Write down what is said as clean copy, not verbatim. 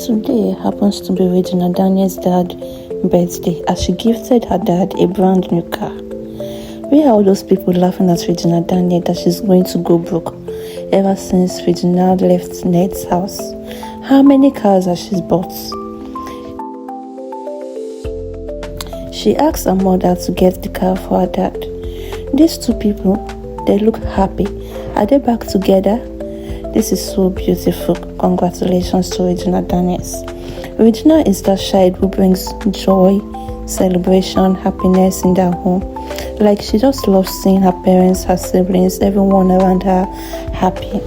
Today happens to be Regina Daniel's dad's birthday as she gifted her dad a brand new car. Where are all those people laughing at Regina Daniel that she's going to go broke ever since Regina left Ned's house? How many cars has she bought? She asked her mother to get the car for her dad. These two people, they look happy. Are they back together? This is so beautiful. Congratulations to Regina Daniels. Regina is that child who brings joy, celebration, happiness in their home. Like, she just loves seeing her parents, her siblings, everyone around her happy.